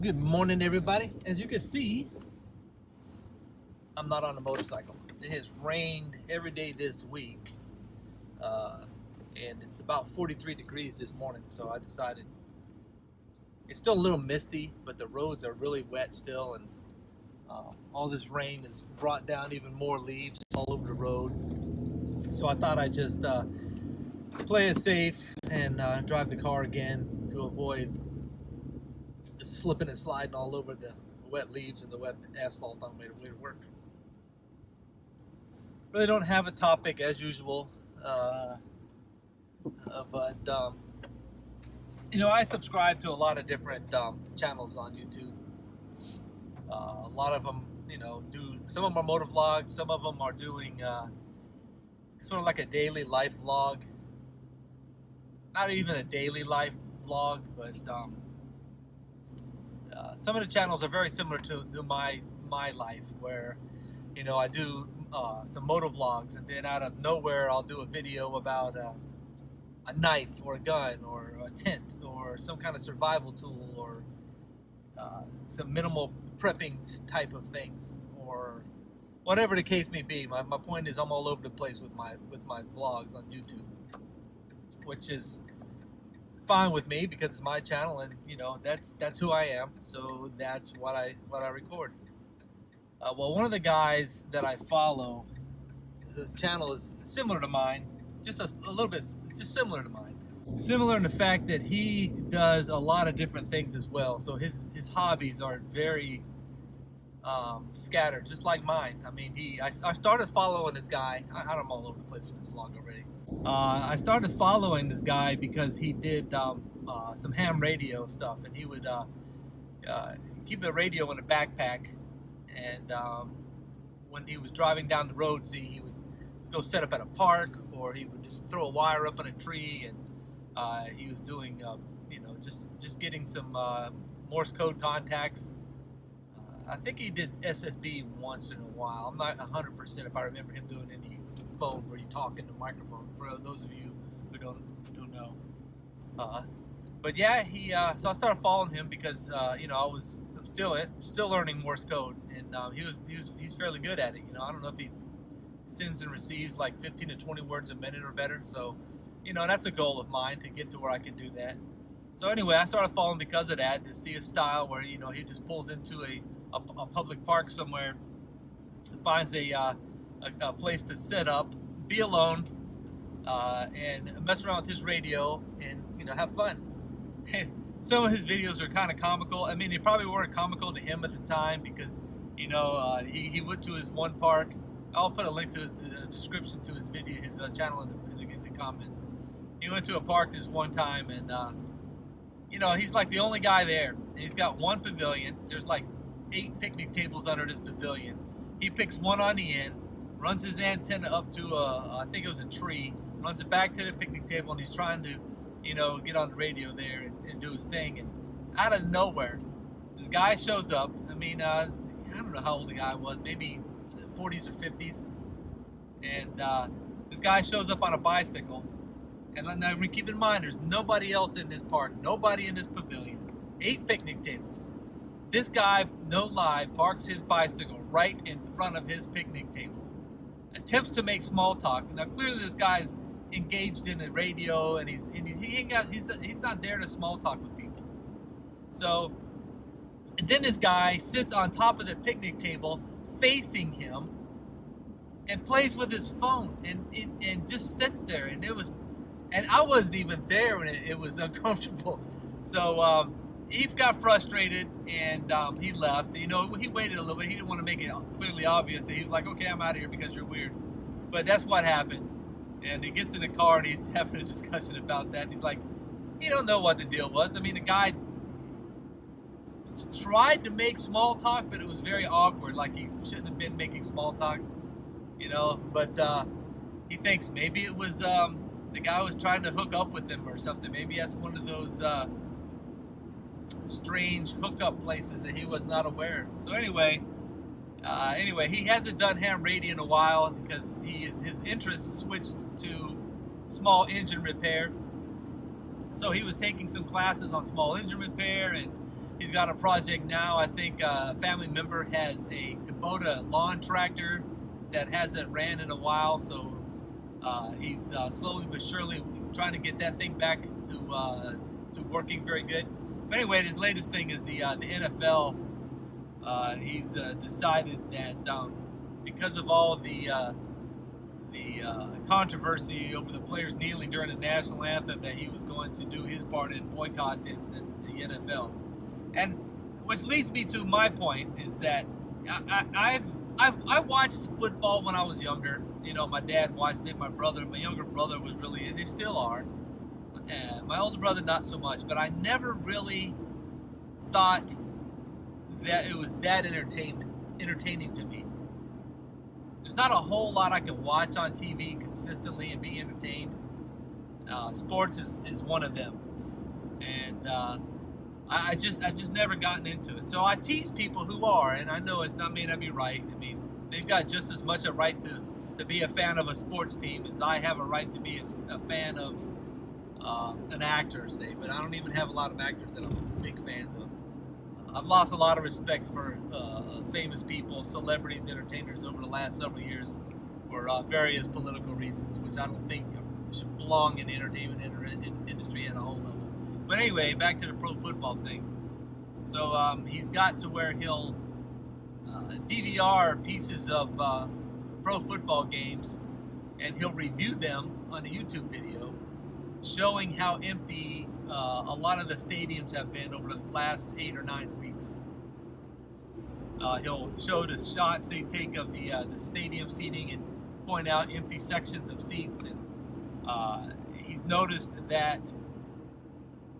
Good morning, everybody. As you can see, I'm not on a motorcycle. It has rained every day this week, and it's about 43 degrees this morning, so I decided it's still a little misty, but the roads are really wet still, and all this rain has brought down even more leaves all over the road. So I thought I'd just play it safe and drive the car again to avoid slipping and sliding all over the wet leaves and the wet asphalt on my way to work. Really don't have a topic as usual, but I subscribe to a lot of different channels on YouTube. A lot of them, some of them are motor vlogs, some of them are doing sort of like a daily life vlog. Not even a daily life vlog, but some of the channels are very similar to my life, where I do some moto vlogs, and then out of nowhere I'll do a video about a knife or a gun or a tent or some kind of survival tool or some minimal prepping type of things, or whatever the case may be. My point is, I'm all over the place with my vlogs on YouTube, which is fine with me because it's my channel, and that's who I am, so that's what I record. Well, one of the guys that I follow, his channel is similar to mine, just a little bit. It's just similar to mine, similar in the fact that he does a lot of different things as well. So his hobbies are very scattered, just like mine. I mean, I started following this guy. I'm all over the place with this vlog already. I started following this guy because he did some ham radio stuff, and he would keep a radio in a backpack, and when he was driving down the road, he would go set up at a park, or he would just throw a wire up in a tree, and he was doing just getting some Morse code contacts. I think he did SSB once in a while. I'm not 100% if I remember him doing any phone where you talk in the microphone, for those of you who don't know. But yeah, so I started following him because I'm still learning Morse code, and he's fairly good at it. I don't know if he sends and receives like 15 to 20 words a minute or better. So that's a goal of mine, to get to where I can do that. So anyway, I started following because of that, to see his style, where he just pulls into a public park somewhere, finds a place to set up, be alone, and mess around with his radio, and have fun. Some of his videos are kind of comical. I mean, they probably weren't comical to him at the time, because he went to his one park. I'll put a link to the description to his video, his channel in the comments. He went to a park this one time, and he's like the only guy there. He's got one pavilion. There's like 8 picnic tables under this pavilion. He picks one on the end, runs his antenna up to I think it was a tree, runs it back to the picnic table, and he's trying to get on the radio there and do his thing. And out of nowhere, this guy shows up. I mean, I don't know how old the guy was, maybe 40s or 50s, and this guy shows up on a bicycle. And now keep in mind, there's nobody else in this park, nobody in this pavilion, 8 picnic tables. This guy, no lie, parks his bicycle right in front of his picnic table, attempts to make small talk. Now clearly this guy's engaged in the radio, and he's not there to small talk with people. So, and then this guy sits on top of the picnic table facing him and plays with his phone, and just sits there, and I wasn't even there, and it was uncomfortable. So he got frustrated, and he left. He waited a little bit. He didn't want to make it clearly obvious that he was like, okay, I'm out of here because you're weird. But that's what happened. And he gets in the car, and he's having a discussion about that. And he's like, he don't know what the deal was. I mean, the guy tried to make small talk, but it was very awkward. Like, he shouldn't have been making small talk, But he thinks maybe it was the guy was trying to hook up with him or something. Maybe that's one of those strange hookup places that he was not aware. So anyway, he hasn't done ham radio in a while because his interest switched to small engine repair. So he was taking some classes on small engine repair, and He's got a project now. I think a family member has a Kubota lawn tractor that hasn't ran in a while, so he's slowly but surely trying to get that thing back to working very good. But anyway, his latest thing is the NFL. He's decided that because of all the controversy over the players kneeling during the national anthem, that he was going to do his part in boycotting the NFL. And which leads me to my point is that I watched football when I was younger. You know, my dad watched it. My younger brother was really, they still are. My older brother, not so much. But I never really thought that it was that entertaining to me. There's not a whole lot I can watch on TV consistently and be entertained. Sports is one of them, and I've just never gotten into it. So I tease people who are, and I know may not be right. I mean, they've got just as much a right to be a fan of a sports team as I have a right to be a fan of an actor, say. But I don't even have a lot of actors that I'm big fans of. I've lost a lot of respect for famous people, celebrities, entertainers over the last several years for various political reasons, which I don't think should belong in the entertainment industry at a whole level. But anyway, back to the pro football thing. So he's got to where he'll DVR pieces of pro football games, and he'll review them on a YouTube video, showing how empty a lot of the stadiums have been over the last 8 or 9 weeks. He'll show the shots they take of the stadium seating and point out empty sections of seats. And he's noticed that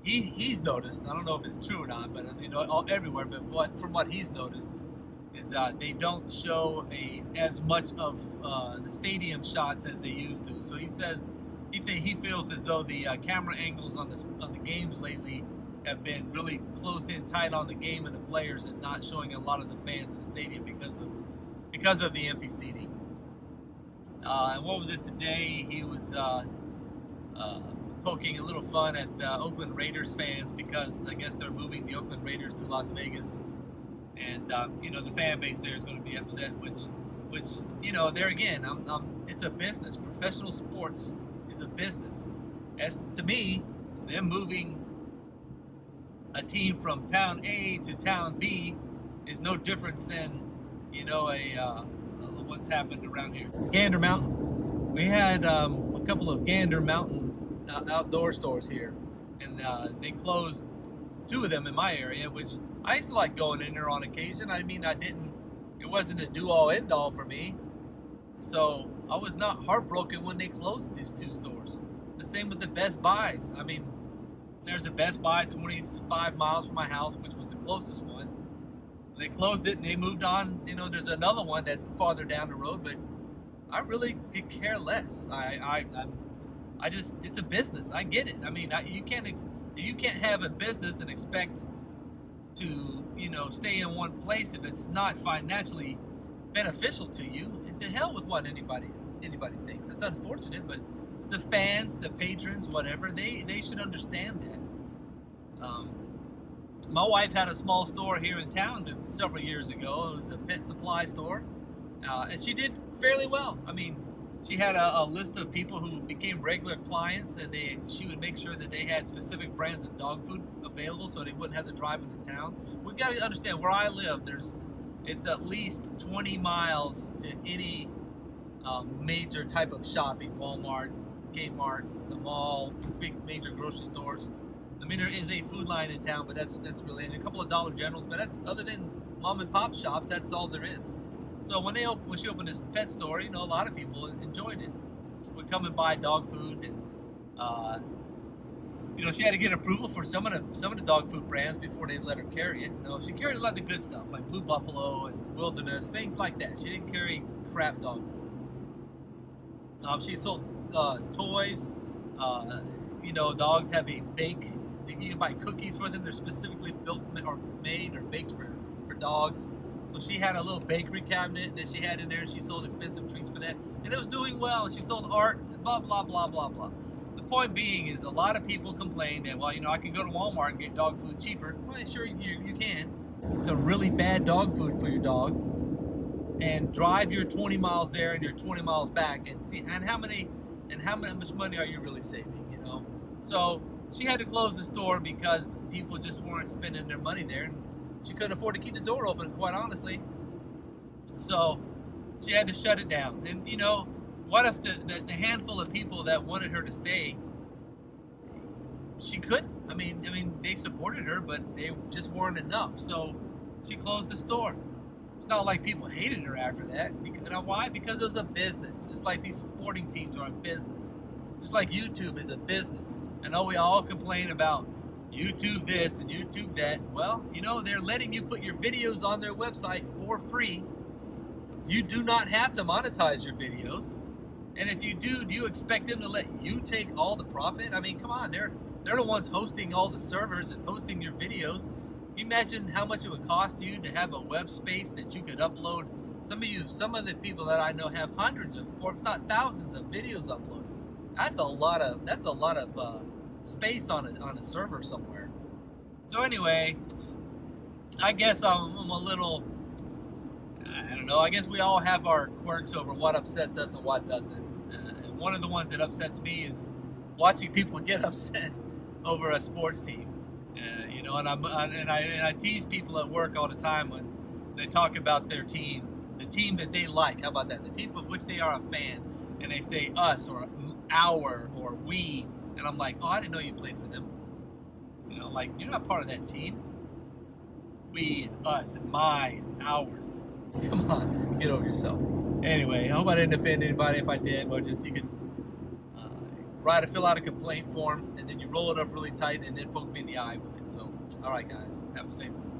he's noticed. I don't know if it's true or not, but everywhere. But from what he's noticed is they don't show as much of the stadium shots as they used to. So he says. He feels as though the camera angles on the games lately have been really close in, tight on the game and the players, and not showing a lot of the fans in the stadium because of the empty seating. And what was it today? He was poking a little fun at Oakland Raiders fans because I guess they're moving the Oakland Raiders to Las Vegas, and the fan base there is going to be upset. Which there again, it's a business. Professional sports is a business. As to me, them moving a team from town A to town B is no difference than what's happened around here. Gander Mountain. We had a couple of Gander Mountain outdoor stores here, and they closed 2 of them in my area, which I used to like going in there on occasion. I mean, it wasn't a do-all end-all for me. So I was not heartbroken when they closed these 2 stores. The same with the Best Buys. I mean, there's a Best Buy 25 miles from my house, which was the closest one. They closed it and they moved on. There's another one that's farther down the road, but I really could care less. I just, it's a business. I get it. I mean, you can't have a business and expect to, stay in one place if it's not financially beneficial to you. And to hell with what anybody thinks. It's unfortunate, but the fans, the patrons, whatever, they should understand that. My wife had a small store here in town several years ago. It was a pet supply store, and she did fairly well. I mean, she had a list of people who became regular clients, and she would make sure that they had specific brands of dog food available so they wouldn't have to drive into town. We got to understand, where I live, it's at least 20 miles to any major type of shopping: Walmart, Kmart, the mall, big major grocery stores. I mean, there is a Food Line in town, but that's really, and a couple of Dollar Generals, but that's, other than mom and pop shops, that's all there is. So when she opened this pet store, a lot of people enjoyed it. Would come and buy dog food, and she had to get approval for some of the dog food brands before they let her carry it. She carried a lot of the good stuff like Blue Buffalo and Wilderness, things like that. She didn't carry crap dog food. She sold toys. Dogs have a bake. You can buy cookies for them. They're specifically built or made or baked for dogs. So she had a little bakery cabinet that she had in there, and she sold expensive treats for that. And it was doing well. She sold art and blah, blah, blah, blah, blah. The point being is a lot of people complain that, well, I can go to Walmart and get dog food cheaper. Well, sure, you can. Some really bad dog food for your dog, and drive your 20 miles there and your 20 miles back, and see, and how much money are you really saving? So she had to close the store because people just weren't spending their money there, and she couldn't afford to keep the door open, quite honestly. So she had to shut it down. And what if the handful of people that wanted her to stay, she couldn't? I mean, they supported her, but they just weren't enough. So she closed the store. It's not like people hated her after that. Why? Because it was a business. Just like these sporting teams are a business. Just like YouTube is a business. I know we all complain about YouTube this and YouTube that. Well, they're letting you put your videos on their website for free. You do not have to monetize your videos. And if you do you expect them to let you take all the profit? I mean, come on, they're the ones hosting all the servers and hosting your videos. Can you imagine how much it would cost you to have a web space that you could upload? Some of the people that I know have hundreds of, or if not thousands of videos uploaded. That's a lot of space on a server somewhere. So anyway, I guess I'm a little, I don't know, I guess we all have our quirks over what upsets us and what doesn't. And one of the ones that upsets me is watching people get upset over a sports team. And I tease people at work all the time when they talk about their team, the team that they like. How about that? The team of which they are a fan, and they say us or our or we, and I'm like, oh, I didn't know you played for them. Like, you're not part of that team. We and us and my and ours. Come on, get over yourself. Anyway, I hope I didn't offend anybody. If I did, well, you can fill out a complaint form, and then you roll it up really tight and then poke me in the eye with it. So, all right, guys, have a safe one.